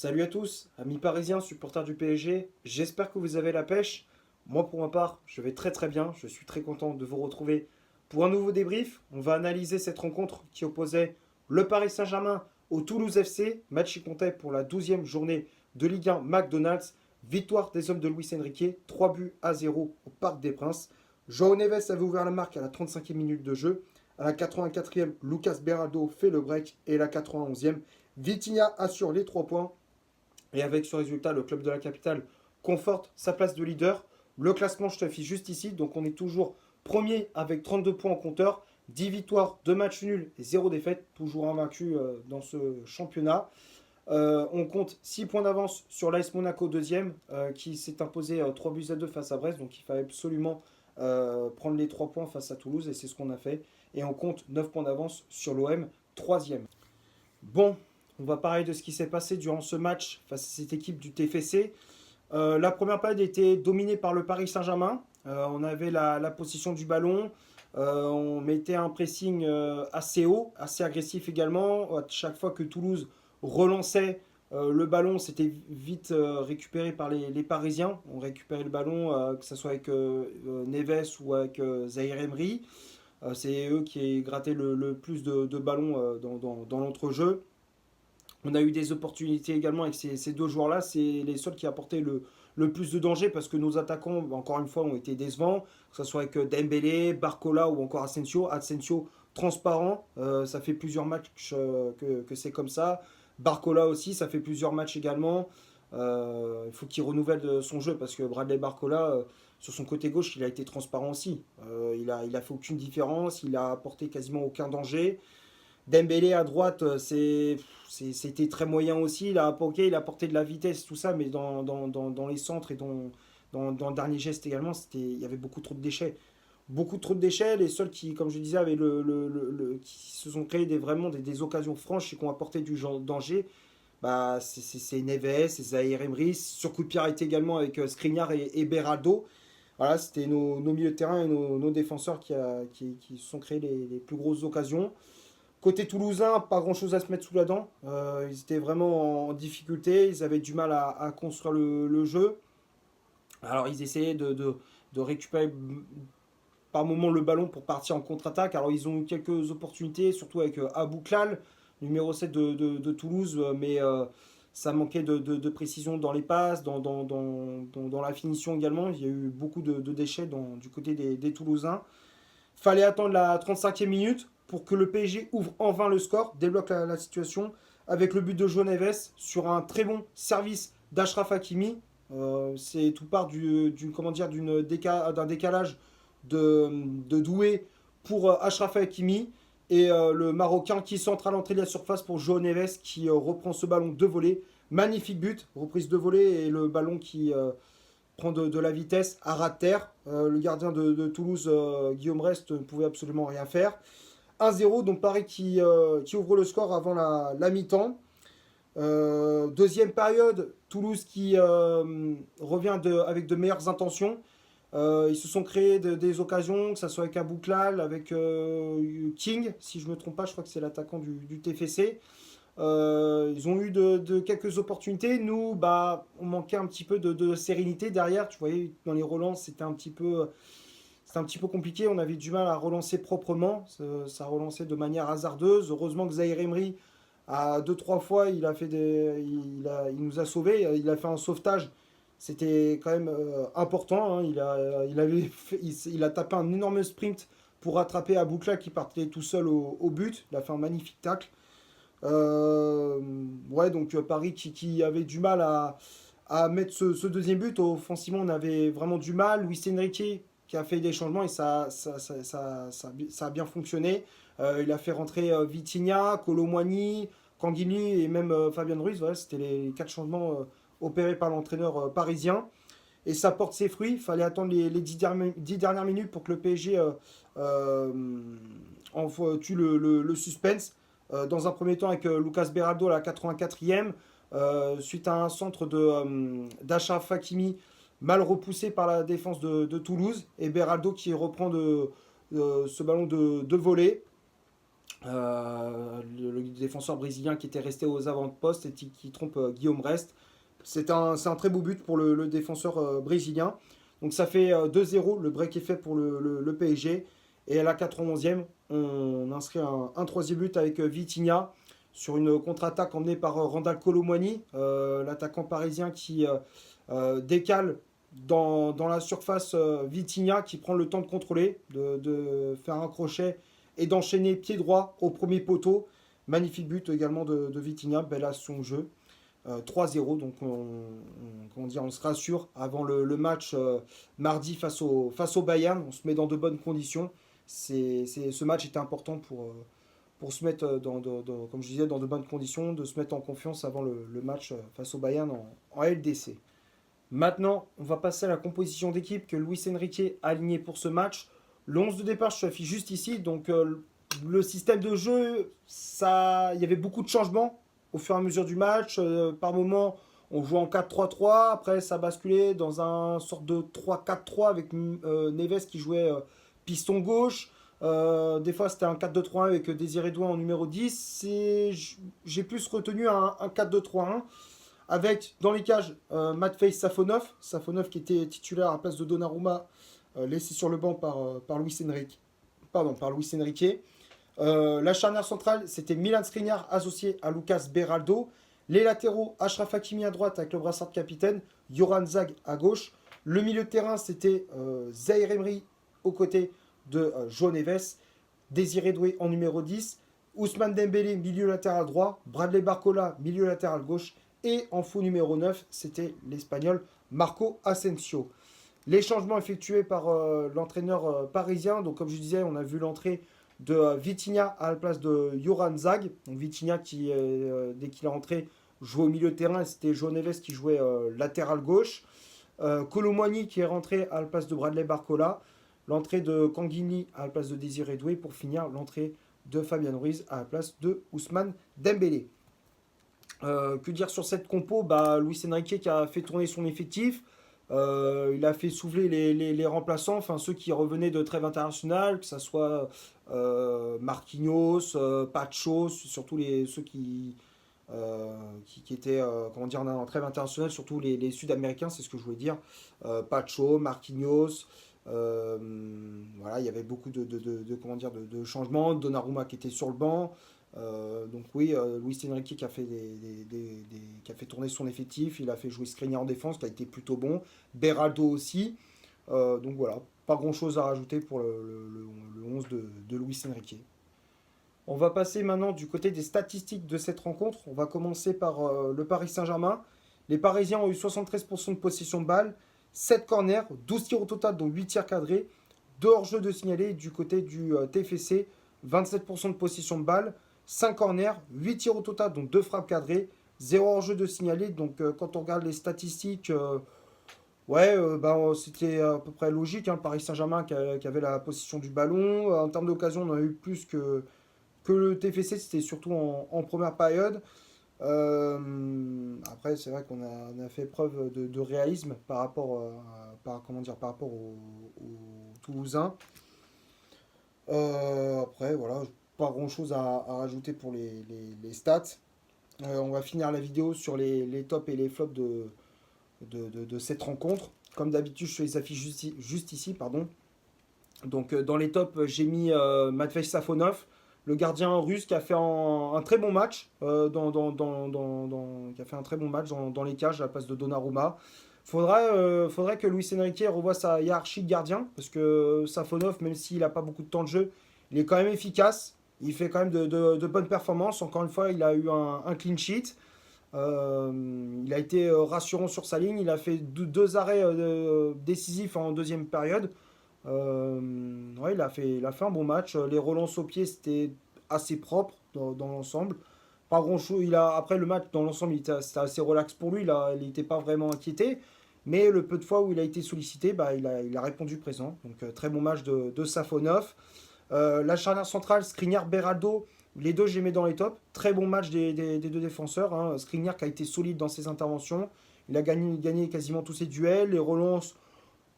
Salut à tous, amis parisiens, supporters du PSG, j'espère que vous avez la pêche. Moi pour ma part, je vais très très bien, je suis très content de vous retrouver pour un nouveau débrief. On va analyser cette rencontre qui opposait le Paris Saint-Germain au Toulouse FC, match qui comptait pour la 12e journée de Ligue 1 McDonald's. Victoire des hommes de Luis Enrique, 3-0 au Parc des Princes. João Neves avait ouvert la marque à la 35e minute de jeu. À la 84e, Lucas Beraldo fait le break et à la 91e, Vitinha assure les 3 points. Et avec ce résultat, le club de la capitale conforte sa place de leader. Le classement, je t'affiche juste ici. Donc on est toujours premier avec 32 points en compteur. 10 victoires, 2 matchs nuls et 0 défaite. Toujours invaincu dans ce championnat. On compte 6 points d'avance sur l'AS Monaco deuxième qui s'est imposé 3-2 face à Brest. Donc il fallait absolument prendre les 3 points face à Toulouse et c'est ce qu'on a fait. Et on compte 9 points d'avance sur l'OM troisième. Bon, on va parler de ce qui s'est passé durant ce match face à cette équipe du TFC. La première période était dominée par le Paris Saint-Germain. On avait la possession du ballon. On mettait un pressing assez haut, assez agressif également. À chaque fois que Toulouse relançait le ballon, c'était vite récupéré par les Parisiens. On récupérait le ballon, que ce soit avec Neves ou avec Zahir Emery. C'est eux qui grattaient le plus de ballons dans l'entrejeu. On a eu des opportunités également avec ces deux joueurs-là. C'est les seuls qui apportaient le plus de danger parce que nos attaquants, encore une fois, ont été décevants. Que ce soit avec Dembélé, Barcola ou encore Asensio. Asensio, transparent. Ça fait plusieurs matchs que c'est comme ça. Barcola aussi, ça fait plusieurs matchs également. Il faut qu'il renouvelle son jeu parce que Bradley Barcola, sur son côté gauche, il a été transparent aussi. Il a fait aucune différence. Il a apporté quasiment aucun danger. Dembélé à droite, c'était très moyen aussi. Il a apporté de la vitesse, tout ça, mais dans les centres et dans le dernier geste également, il y avait beaucoup trop de déchets. Beaucoup trop de déchets. Les seuls qui, comme je disais, avaient qui se sont créés vraiment des occasions franches et qui ont apporté du danger, bah, c'est Neves, c'est Zahir Emery. Sur coup de pied arrêté également avec Skriniar et Beraldo. Voilà, c'était nos milieux de terrain et nos défenseurs qui se sont créés les plus grosses occasions. Côté toulousain, pas grand chose à se mettre sous la dent. Ils étaient vraiment en difficulté. Ils avaient du mal à construire le jeu. Alors, ils essayaient de récupérer par moment le ballon pour partir en contre-attaque. Alors, ils ont eu quelques opportunités, surtout avec Abouklal, numéro 7 de Toulouse, mais ça manquait de précision dans les passes, dans la finition également. Il y a eu beaucoup de déchets du côté des Toulousains. Fallait attendre la 35e minute pour que le PSG ouvre enfin le score, débloque la situation avec le but de João Neves sur un très bon service d'Achraf Hakimi. C'est tout part d'un décalage de Doué pour Achraf Hakimi et le Marocain qui centre à l'entrée de la surface pour João Neves qui reprend ce ballon de volée. Magnifique but, reprise de volée et le ballon qui prend de la vitesse à ras de terre. Le gardien de Toulouse, Guillaume Rest, ne pouvait absolument rien faire. 1-0, donc Paris qui ouvre le score avant la mi-temps. Deuxième période, Toulouse qui revient avec de meilleures intentions. Ils se sont créés des occasions, que ce soit avec Abouklal, avec King, si je ne me trompe pas, je crois que c'est l'attaquant du TFC. Ils ont eu quelques opportunités. Nous, bah, on manquait un petit peu de sérénité derrière. Tu voyais, dans les relances, c'était un petit peu compliqué. On avait du mal à relancer proprement. Ça relançait de manière hasardeuse. Heureusement que Zahir Emery, à 2-3 fois, il nous a sauvés. Il a fait un sauvetage. C'était quand même important. Hein. Il a tapé un énorme sprint pour rattraper Aboukla qui partait tout seul au but. Il a fait un magnifique tacle. Ouais, donc Paris qui avait du mal à mettre ce deuxième but. Offensivement, on avait vraiment du mal. Luis Enrique qui a fait des changements et ça a bien fonctionné. Il a fait rentrer Vitinha, Kolo Muani, Kanguini et même Fabien Ruiz. Voilà, c'était les 4 changements opérés par l'entraîneur parisien. Et ça porte ses fruits. Il fallait attendre les 10 dernières minutes pour que le PSG tue le suspense. Dans un premier temps avec Lucas Beraldo à la 84e, suite à un centre d'Achraf Hakimi mal repoussé par la défense de Toulouse, et Beraldo qui reprend ce ballon de volée. Le défenseur brésilien qui était resté aux avant-postes et qui trompe Guillaume Rest. C'est un très beau but pour le défenseur brésilien. Donc ça fait 2-0, le break est fait pour le PSG. Et à la 91e, on inscrit un troisième but avec Vitinha sur une contre-attaque emmenée par Randal Kolo Muani, l'attaquant parisien qui décale dans la surface Vitinha, qui prend le temps de contrôler, de faire un crochet et d'enchaîner pied droit au premier poteau. Magnifique but également de Vitinha, belle action jeu. 3-0, donc on se rassure avant le match mardi face au Bayern. On se met dans de bonnes conditions. Ce match était important pour se mettre, comme je disais, dans de bonnes conditions, de se mettre en confiance avant le match face au Bayern en LDC. Maintenant, on va passer à la composition d'équipe que Luis Enrique a aligné pour ce match. Le 11 de départ, je l'affiche juste ici. Donc, le système de jeu, il y avait beaucoup de changements au fur et à mesure du match. Par moment, on jouait en 4-3-3. Après, ça basculait dans un sorte de 3-4-3 avec Neves qui jouait piston gauche. Des fois, c'était un 4-2-3-1 avec Désiré Doué en numéro 10. J'ai plus retenu un 4-2-3-1 avec dans les cages Matvei Safonov. Safonov qui était titulaire à la place de Donnarumma, laissé sur le banc par Luis Enrique. La charnière centrale, c'était Milan Skriniar associé à Lucas Beraldo. Les latéraux, Achraf Hakimi à droite avec le brassard de capitaine, Yoran Zag à gauche. Le milieu de terrain, c'était Zaïre Emery aux côtés de João Neves. Désiré Doué en numéro 10. Ousmane Dembélé, milieu latéral droit. Bradley Barcola, milieu latéral gauche. Et en faux numéro 9, c'était l'Espagnol Marco Asensio. Les changements effectués par l'entraîneur parisien. Donc, comme je disais, on a vu l'entrée de Vitinha à la place de Yoran Zag. Donc, Vitinha qui, dès qu'il est entré, jouait au milieu de terrain. Et c'était João Neves qui jouait latéral gauche. Kolo Muani qui est rentré à la place de Bradley Barcola. L'entrée de Kanguini à la place de Désiré Doué. Pour finir, l'entrée de Fabian Ruiz à la place de Ousmane Dembélé. Que dire sur cette compo? Luis Enrique qui a fait tourner son effectif. Il a fait souffler les remplaçants, enfin ceux qui revenaient de trêve internationale, que ce soit Marquinhos, Pacho, surtout ceux qui étaient en trêve internationale, surtout les Sud-Américains, c'est ce que je voulais dire. Pacho, Marquinhos, voilà, il y avait beaucoup de changements. Donnarumma qui était sur le banc. Donc oui, Luis Enrique qui a fait tourner son effectif, il a fait jouer Skriniar en défense qui a été plutôt bon, Beraldo aussi. Donc voilà, pas grand chose à rajouter pour le 11 de Luis Enrique. On va passer maintenant du côté des statistiques de cette rencontre. On va commencer par le Paris Saint-Germain. Les Parisiens ont eu 73% de possession de balle, 7 corners, 12 tirs au total dont 8 tirs cadrés, 2 hors-jeu de signalés du côté du TFC, 27% de possession de balle, 5 corners, 8 tirs au total, donc 2 frappes cadrées, 0 hors-jeu de signalé. Donc quand on regarde les statistiques, c'était à peu près logique. Hein, Paris Saint-Germain qui avait la possession du ballon. En termes d'occasion, on a eu plus que le TFC, c'était surtout en première période. Après, c'est vrai qu'on a fait preuve de réalisme par rapport, aux Toulousains. Après, voilà, pas grand chose à rajouter pour les stats. On va finir la vidéo sur les tops et les flops de cette rencontre. Comme d'habitude, je fais les affiches juste ici, pardon. Donc dans les tops, j'ai mis Matvei Safonov, le gardien russe qui a fait un très bon match, qui a fait un très bon match dans les cages à la place de Donnarumma. Faudrait que Luis Enrique revoie sa hiérarchie de gardien, parce que Safonov, même s'il n'a pas beaucoup de temps de jeu, il est quand même efficace. Il fait quand même de bonnes performances. Encore une fois, il a eu un clean sheet. Il a été rassurant sur sa ligne. Il a fait deux arrêts décisifs en deuxième période. Il a fait un bon match. Les relances au pied, c'était assez propre dans l'ensemble. Pas grand chose. Après le match, dans l'ensemble, c'était assez relax pour lui. Il n'était pas vraiment inquiété. Mais le peu de fois où il a été sollicité, il a répondu présent. Donc très bon match de Safonov. La charnière centrale, Skriniar-Beraldo, les deux, je les mets dans les tops. Très bon match des deux défenseurs. Hein. Skriniar qui a été solide dans ses interventions. Il a gagné quasiment tous ses duels. Les relances,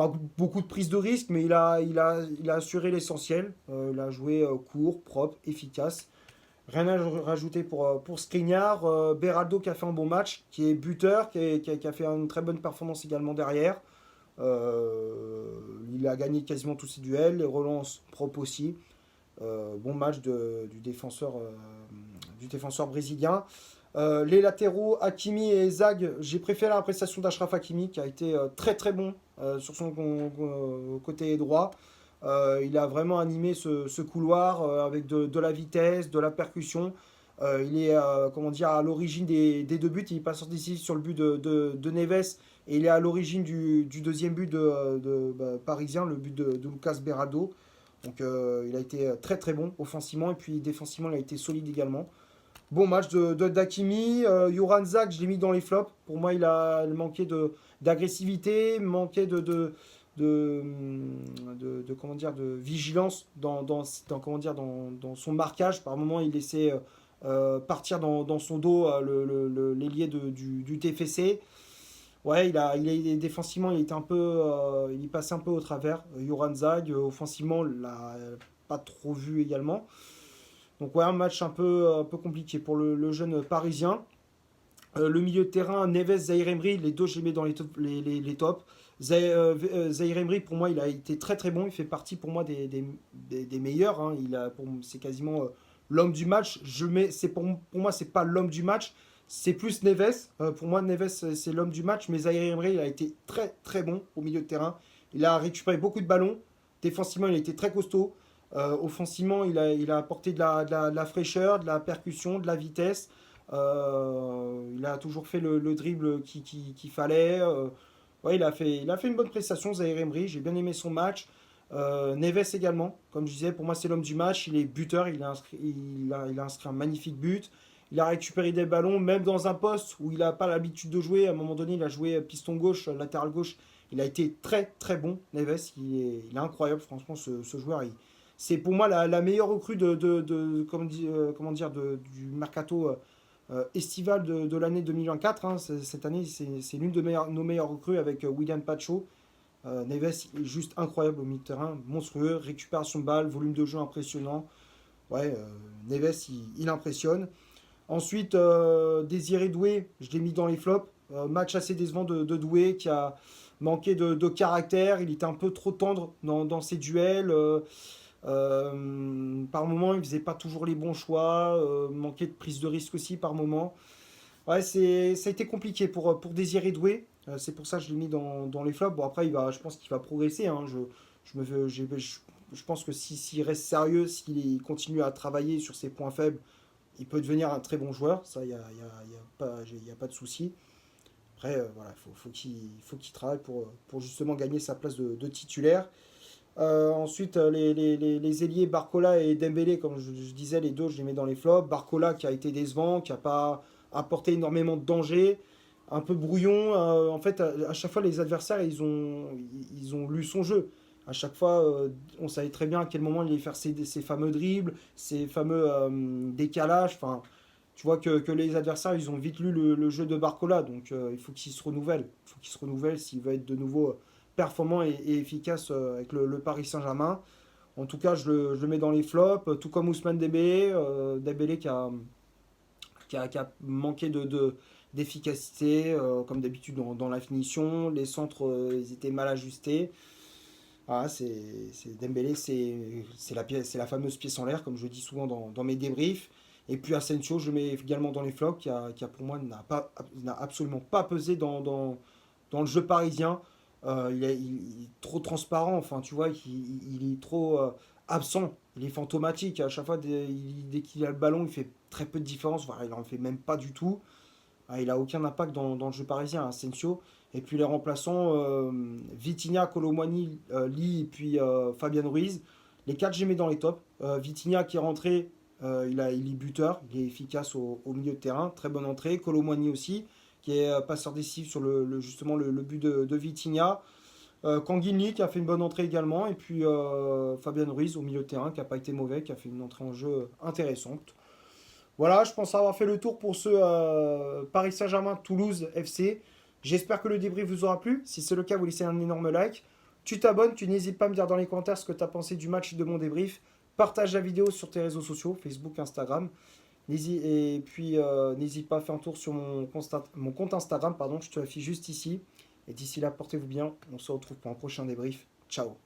pas beaucoup de prise de risque, mais il a assuré l'essentiel. Il a joué court, propre, efficace. Rien à rajouter pour Skriniar. Beraldo qui a fait un bon match, qui est buteur, qui a fait une très bonne performance également derrière. Il a gagné quasiment tous ses duels, les relances propres aussi. Bon match du défenseur brésilien. Les latéraux, Hakimi et Zag, j'ai préféré la prestation d'Achraf Hakimi qui a été très très bon sur son côté droit. Il a vraiment animé ce couloir avec de la vitesse, de la percussion. Il est comment dire, à l'origine des deux buts. Il est pas sorti ici sur le but de Neves et il est à l'origine du deuxième but parisien, le but de Lucas Beraldo. Donc il a été très très bon offensivement et puis défensivement il a été solide également. Bon match d'Hakimi. Yoran Zak, je l'ai mis dans les flops. Pour moi, il manquait d'agressivité, manquait comment dire, de vigilance dans son marquage. Par moment, il laissait partir dans son dos l'ailier du TFC. Ouais, défensivement, il est passé un peu au travers. Yoran Zag, offensivement, l'a pas trop vu également. Donc ouais, un match un peu compliqué pour le jeune parisien. Le milieu de terrain, Neves, Zahir Emery, les deux je les mets dans les tops. Zahir Emery, pour moi, il a été très très bon. Il fait partie pour moi des meilleurs. Hein. C'est quasiment l'homme du match. Pour moi, c'est pas l'homme du match. C'est plus Neves. Pour moi, Neves, c'est l'homme du match. Mais Zahir Emery, il a été très très bon au milieu de terrain. Il a récupéré beaucoup de ballons. Défensivement, il a été très costaud. Offensivement, il a apporté de la fraîcheur, de la percussion, de la vitesse. Il a toujours fait le dribble qu'il fallait. Ouais, il a fait une bonne prestation, Zahir Emery. J'ai bien aimé son match. Neves également, comme je disais, pour moi c'est l'homme du match. Il est buteur, il a inscrit un magnifique but. Il a récupéré des ballons, même dans un poste où il n'a pas l'habitude de jouer. À un moment donné, il a joué piston gauche, latéral gauche. Il a été très très bon, Neves. Il est incroyable, franchement, ce joueur. C'est pour moi la meilleure recrue comment dire, du mercato estival de l'année 2024. Hein. Cette année, c'est l'une de nos meilleures recrues avec William Pacho. Neves est juste incroyable au milieu de terrain, monstrueux, récupération de balle, volume de jeu impressionnant. Ouais, Neves, il impressionne. Ensuite, Désiré Doué, je l'ai mis dans les flops. Match assez décevant de Doué qui a manqué de caractère. Il était un peu trop tendre dans ses duels. Par moment, il faisait pas toujours les bons choix. Manquait de prise de risque aussi par moment. Ouais, ça a été compliqué pour Désiré Doué. C'est pour ça que je l'ai mis dans les flops. Bon, après, je pense qu'il va progresser. Hein. Je pense que s'il reste sérieux, s'il continue à travailler sur ses points faibles, il peut devenir un très bon joueur. Ça, y a pas de souci. Après, voilà, faut qu'il travaille pour justement gagner sa place de titulaire. Ensuite, les ailiers Barcola et Dembélé, comme je disais, les deux, je les mets dans les flops. Barcola qui a été décevant, qui n'a pas apporté énormément de danger, un peu brouillon. En fait, à chaque fois, les adversaires, ils ont lu son jeu. À chaque fois, on savait très bien à quel moment il allait faire ses fameux dribbles, ses fameux décalages. Enfin, tu vois que les adversaires, ils ont vite lu le jeu de Barcola. Donc, il faut qu'il se renouvelle. Il faut qu'il se renouvelle s'il veut être de nouveau performant et efficace avec le Paris Saint-Germain. En tout cas, je le mets dans les flops, tout comme Ousmane Dembélé. Dembélé qui a manqué d'efficacité, comme d'habitude dans la finition. Les centres, ils étaient mal ajustés. Voilà, Dembélé, c'est la fameuse pièce en l'air, comme je dis souvent dans mes débriefs. Et puis Asensio, je mets également dans les flops, qui a pour moi n'a absolument pas pesé dans le jeu parisien. Il est trop transparent, enfin tu vois, il est trop absent, il est fantomatique. À chaque fois, dès qu'il a le ballon, il fait très peu de différence, voire il en fait même pas du tout. Il a aucun impact dans le jeu parisien, Asensio. Et puis les remplaçants, Vitinha, Colomwani, Lee et puis Fabian Ruiz. Les quatre, j'ai mis dans les tops. Vitinha qui est rentré, il est buteur, il est efficace au milieu de terrain, très bonne entrée. Colomwani aussi, qui est passeur décisif sur justement le but de Vitinha. Kanguinli qui a fait une bonne entrée également. Et puis Fabian Ruiz au milieu de terrain qui n'a pas été mauvais, qui a fait une entrée en jeu intéressante. Voilà, je pense avoir fait le tour pour ce Paris Saint-Germain Toulouse FC. J'espère que le débrief vous aura plu. Si c'est le cas, vous laissez un énorme like. Tu t'abonnes, tu n'hésites pas à me dire dans les commentaires ce que tu as pensé du match de mon débrief. Partage la vidéo sur tes réseaux sociaux, Facebook, Instagram. Et puis, n'hésite pas à faire un tour sur mon compte Instagram, pardon, je te l'affiche juste ici. Et d'ici là, portez-vous bien. On se retrouve pour un prochain débrief. Ciao.